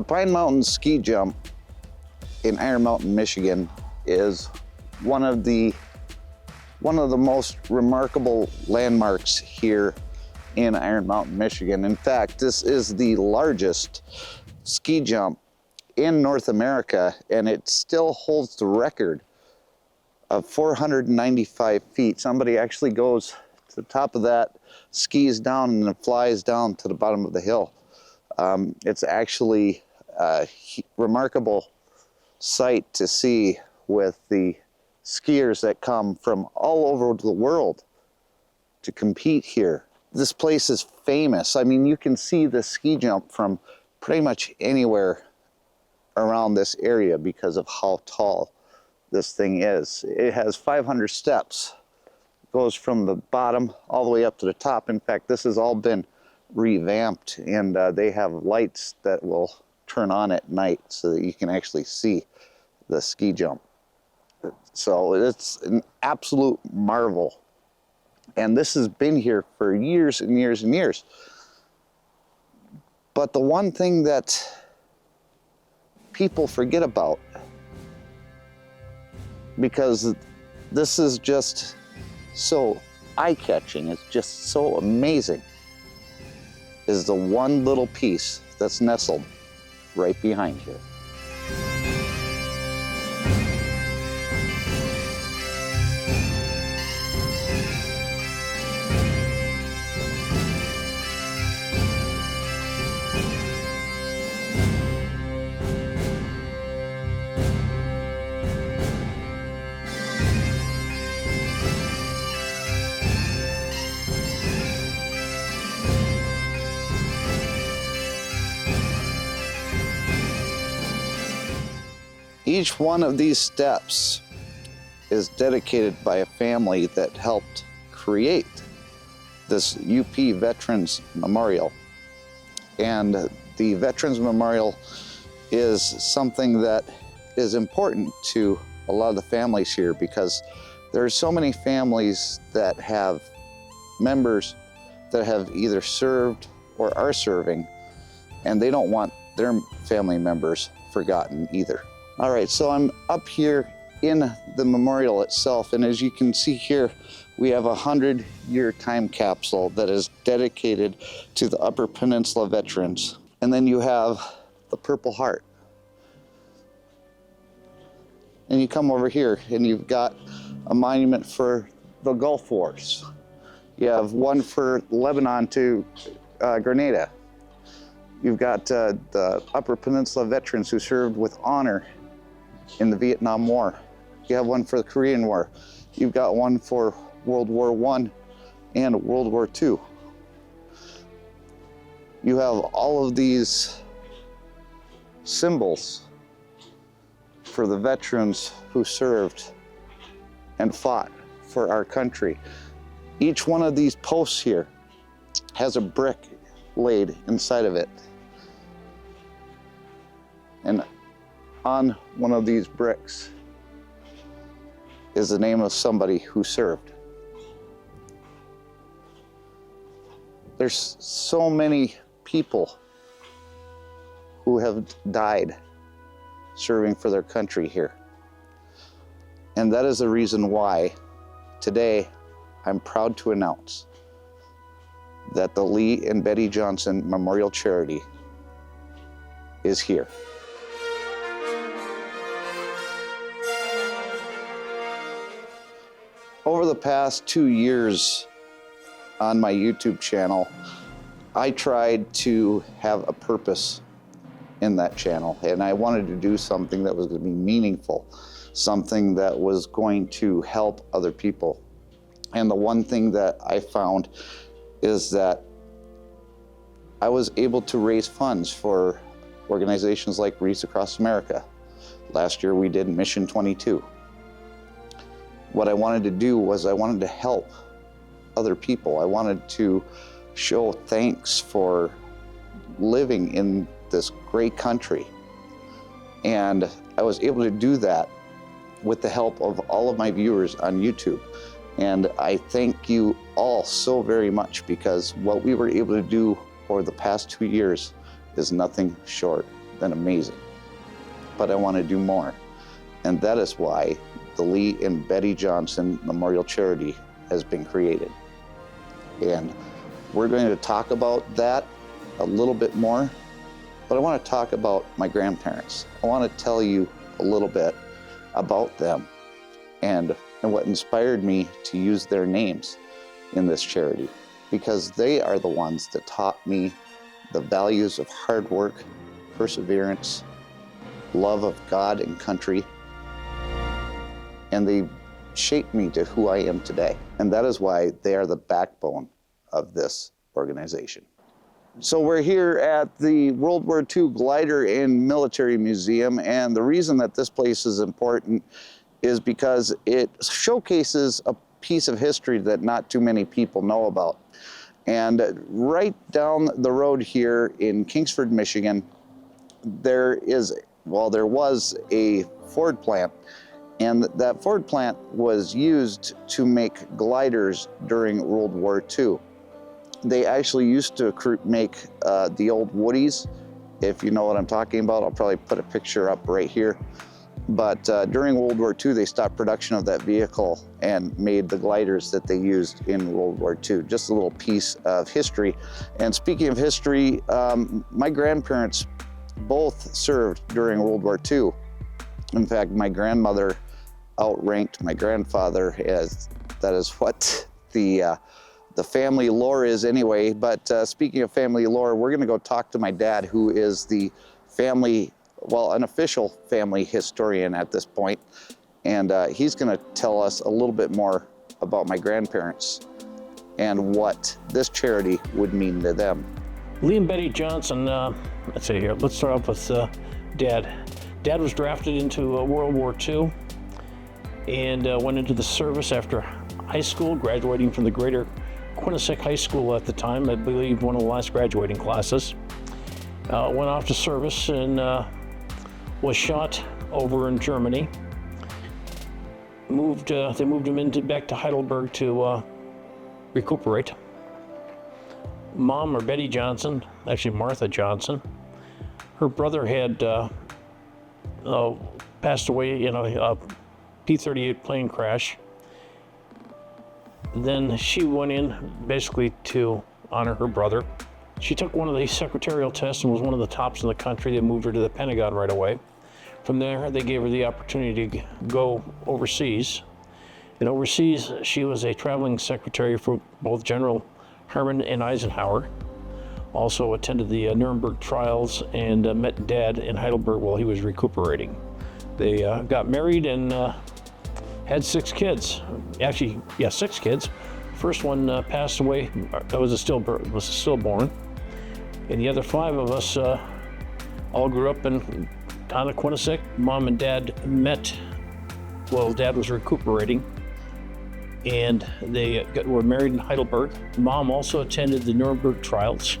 Pine Mountain Ski Jump in Iron Mountain, Michigan is one of the most remarkable landmarks here in Iron Mountain, Michigan. In fact, this is the largest ski jump in North America, and it still holds the record of 495 feet. Somebody actually goes to the top of that, skis down, and then flies down to the bottom of the hill. It's actually a remarkable sight to see with the skiers that come from all over the world to compete here. This place is famous. I mean, you can see the ski jump from pretty much anywhere around this area because of how tall this thing is. It has 500 steps. It goes from the bottom all the way up to the top. In fact, this has all been revamped, and they have lights that will turn on at night so that you can actually see the ski jump. So it's an absolute marvel. And this has been here for years and years and years. But the one thing that people forget about, because this is just so eye-catching, it's just so amazing, is the one little piece that's nestled right behind here. Each one of these steps is dedicated by a family that helped create this UP Veterans Memorial. And the Veterans Memorial is something that is important to a lot of the families here, because there are so many families that have members that have either served or are serving, and they don't want their family members forgotten either. All right, so I'm up here in the memorial itself, and as you can see here, we have a 100-year time capsule that is dedicated to the Upper Peninsula veterans. And then you have the Purple Heart. And you come over here and you've got a monument for the Gulf Wars. You have one for Lebanon to Grenada. You've got the Upper Peninsula veterans who served with honor in the Vietnam War. You have one for the Korean War. You've got one for World War I and World War II. You have all of these symbols for the veterans who served and fought for our country. Each one of these posts here has a brick laid inside of it. And on one of these bricks is the name of somebody who served. There's so many people who have died serving for their country here. And that is the reason why today I'm proud to announce that the Lee and Betty Johnson Memorial Charity is here. Over the past 2 years on my YouTube channel, I tried to have a purpose in that channel, and I wanted to do something that was going to be meaningful, something that was going to help other people. And the one thing that I found is that I was able to raise funds for organizations like Wreaths Across America. Last year we did Mission 22. What I wanted to do was I wanted to help other people. I wanted to show thanks for living in this great country. And I was able to do that with the help of all of my viewers on YouTube. And I thank you all so very much, because what we were able to do over the past 2 years is nothing short than amazing, but I want to do more. And that is why the Lee and Betty Johnson Memorial Charity has been created. And we're going to talk about that a little bit more, but I want to talk about my grandparents. I want to tell you a little bit about them and what inspired me to use their names in this charity, because they are the ones that taught me the values of hard work, perseverance, love of God and country, and they shaped me to who I am today. And that is why they are the backbone of this organization. So we're here at the World War II Glider and Military Museum, and the reason that this place is important is because it showcases a piece of history that not too many people know about. And right down the road here in Kingsford, Michigan, there was a Ford plant, and that Ford plant was used to make gliders during World War II. They actually used to make the old Woodies, if you know what I'm talking about. I'll probably put a picture up right here. But during World War II, they stopped production of that vehicle and made the gliders that they used in World War II. Just a little piece of history. And speaking of history, my grandparents both served during World War II. In fact, my grandmother outranked my grandfather, as that is what the family lore is anyway. But speaking of family lore, we're gonna go talk to my dad, who is the family, well, an official family historian at this point. And he's gonna tell us a little bit more about my grandparents and what this charity would mean to them. Lee and Betty Johnson, let's see here, let's start off with Dad. Dad was drafted into World War II and went into the service after high school, graduating from the Greater Quinnipiac High School at the time, I believe one of the last graduating classes. Went off to service and was shot over in Germany. They moved him back to Heidelberg to recuperate. Mom, or Betty Johnson, actually Martha Johnson, her brother had passed away in a P-38 plane crash. Then she went in basically to honor her brother. She took one of the secretarial tests and was one of the tops in the country. They moved her to the Pentagon right away. From there, they gave her the opportunity to go overseas. And overseas, she was a traveling secretary for both General Herman and Eisenhower. Also attended the Nuremberg trials and met Dad in Heidelberg while he was recuperating. They got married and had 6 kids. Actually, yeah, 6 kids. First one passed away, was a stillborn. And the other 5 of us all grew up in town of Quinnipiac. Mom and Dad met while Dad was recuperating, and they were married in Heidelberg. Mom also attended the Nuremberg trials.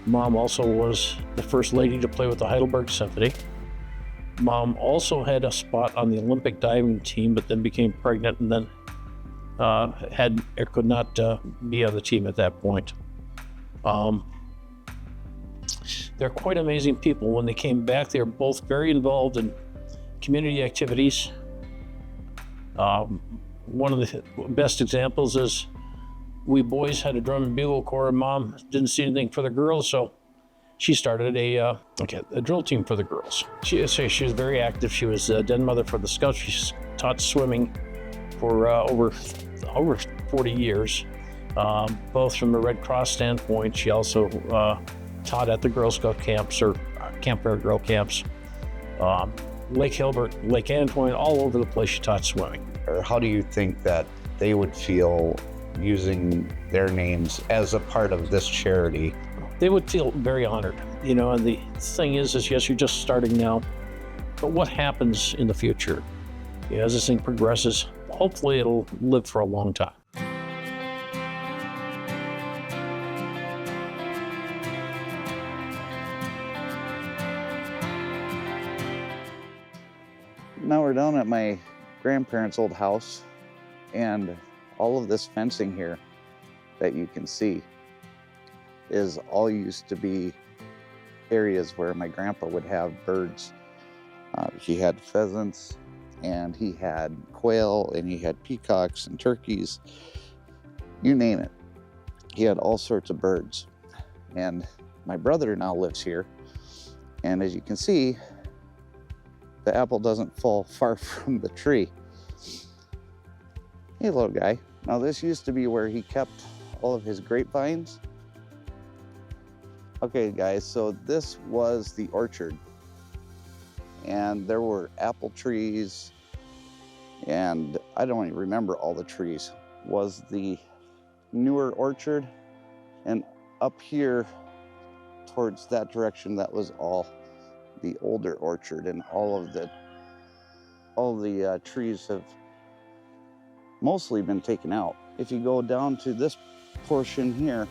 Mom also was the first lady to play with the Heidelberg Symphony. Mom also had a spot on the Olympic diving team, but then became pregnant and then could not be on the team at that point. They're quite amazing people. When they came back, they were both very involved in community activities. One of the best examples is we boys had a drum and bugle corps, and Mom didn't see anything for the girls, so she started a drill team for the girls. She was very active. She was a den mother for the Scouts. She taught swimming for over 40 years, both from the Red Cross standpoint. She also taught at the Girl Scout camps or Camp Bear Girl camps, Lake Hilbert, Lake Antoine, all over the place she taught swimming. Or how do you think that they would feel using their names as a part of this charity? They would feel very honored, and the thing is yes, you're just starting now, but what happens in the future? As this thing progresses, hopefully it'll live for a long time. Now we're down at my grandparents' old house, and all of this fencing here that you can see is all used to be areas where my grandpa would have birds. He had pheasants, and he had quail, and he had peacocks and turkeys, you name it. He had all sorts of birds. And my brother now lives here, and as you can see, the apple doesn't fall far from the tree. Hey, little guy. Now this used to be where he kept all of his grapevines. Okay, guys, so this was the orchard. And there were apple trees, and I don't even remember all the trees. Was the newer orchard, and up here towards that direction, that was all the older orchard, and all the trees have mostly been taken out. If you go down to this portion here,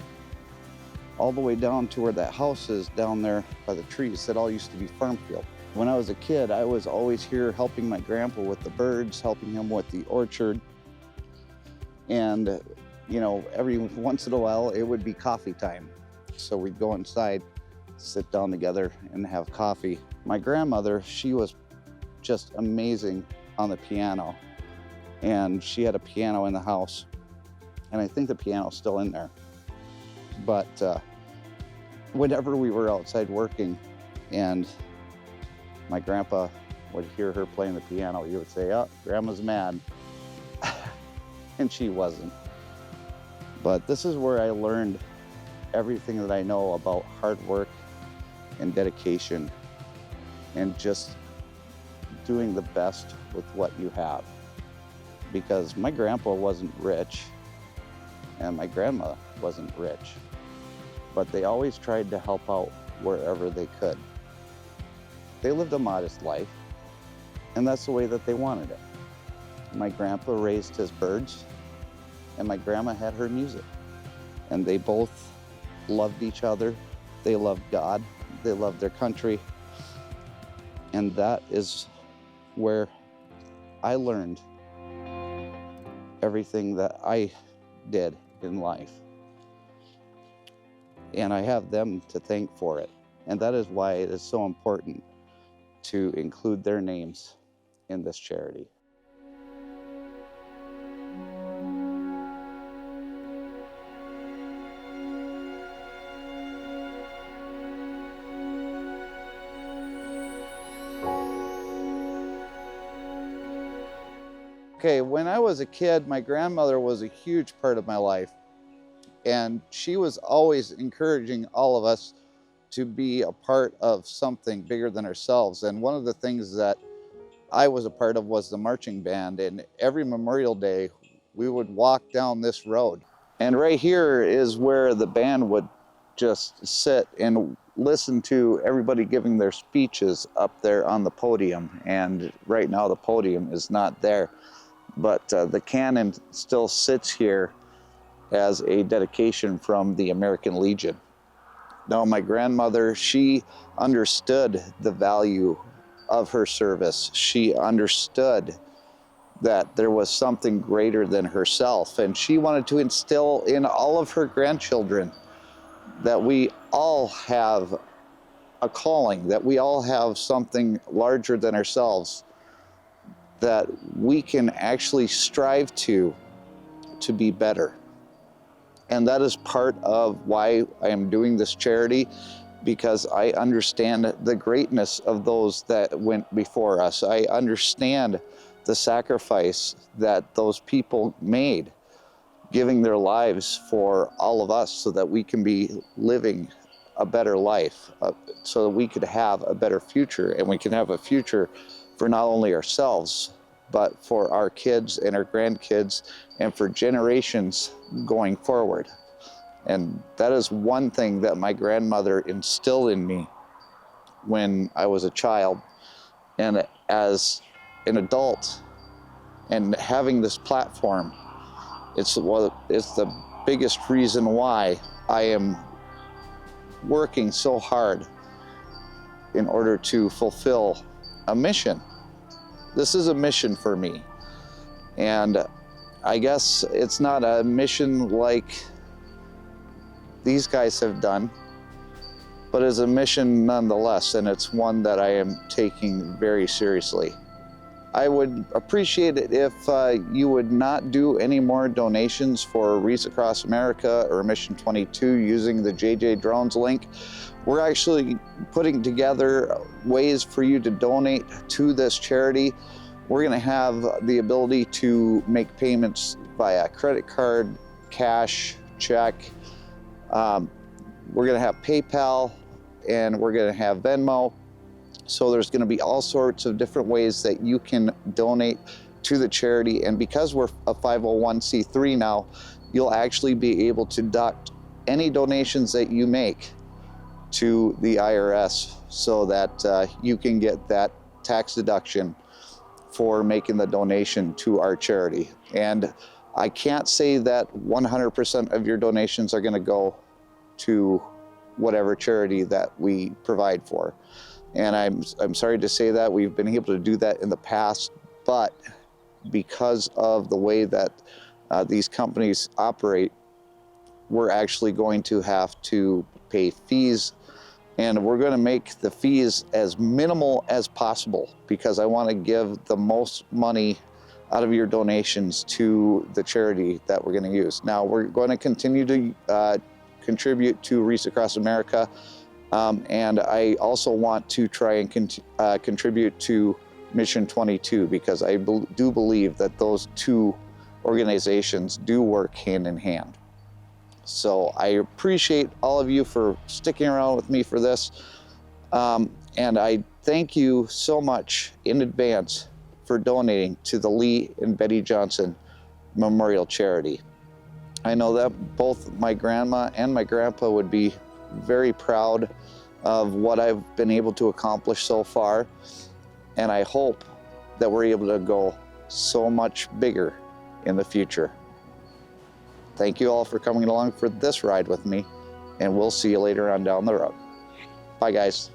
all the way down to where that house is down there by the trees, that all used to be farm field. When I was a kid, I was always here helping my grandpa with the birds, helping him with the orchard. And, you know, every once in a while, it would be coffee time. So we'd go inside, sit down together and have coffee. My grandmother, she was just amazing on the piano. And she had a piano in the house. And I think the piano's still in there. But whenever we were outside working and my grandpa would hear her playing the piano, he would say, "Oh, Grandma's mad." And she wasn't. But this is where I learned everything that I know about hard work and dedication and just doing the best with what you have. Because my grandpa wasn't rich and my grandma wasn't rich, but they always tried to help out wherever they could. They lived a modest life, and that's the way that they wanted it. My grandpa raised his birds, and my grandma had her music. And they both loved each other. They loved God. They loved their country. And that is where I learned everything that I did in life. And I have them to thank for it. And that is why it is so important to include their names in this charity. Okay, when I was a kid, my grandmother was a huge part of my life. And she was always encouraging all of us to be a part of something bigger than ourselves. And one of the things that I was a part of was the marching band. And every Memorial Day, we would walk down this road. And right here is where the band would just sit and listen to everybody giving their speeches up there on the podium. And right now the podium is not there, but the cannon still sits here as a dedication from the American Legion. Now, my grandmother, she understood the value of her service. She understood that there was something greater than herself, and she wanted to instill in all of her grandchildren that we all have a calling, that we all have something larger than ourselves, that we can actually strive to be better. And that is part of why I am doing this charity, because I understand the greatness of those that went before us. I understand the sacrifice that those people made, giving their lives for all of us so that we can be living a better life, so that we could have a better future, and we can have a future for not only ourselves, but for our kids and our grandkids and for generations going forward. And that is one thing that my grandmother instilled in me when I was a child. And as an adult and having this platform, it's the biggest reason why I am working so hard in order to fulfill a mission. This is a mission for me. And I guess it's not a mission like these guys have done, but is a mission nonetheless, and it's one that I am taking very seriously. I would appreciate it if you would not do any more donations for Wreaths Across America or Mission 22 using the JJ Drones link. We're actually putting together ways for you to donate to this charity. We're going to have the ability to make payments via credit card, cash, check. We're going to have PayPal, and we're going to have Venmo. So there's going to be all sorts of different ways that you can donate to the charity. And because we're a 501c3 now, you'll actually be able to deduct any donations that you make to the IRS so that you can get that tax deduction for making the donation to our charity. And I can't say that 100% of your donations are going to go to whatever charity that we provide for. And I'm sorry to say that we've been able to do that in the past, but because of the way that these companies operate, we're actually going to have to pay fees, and we're going to make the fees as minimal as possible because I want to give the most money out of your donations to the charity that we're going to use. Now, we're going to continue to contribute to Wreaths Across America. And I also want to try and contribute to Mission 22 because I do believe that those two organizations do work hand in hand. So I appreciate all of you for sticking around with me for this. And I thank you so much in advance for donating to the Lee and Betty Johnson Memorial Charity. I know that both my grandma and my grandpa would be very proud of what I've been able to accomplish so far, and I hope that we're able to go so much bigger in the future. Thank you all for coming along for this ride with me, and we'll see you later on down the road. Bye, guys.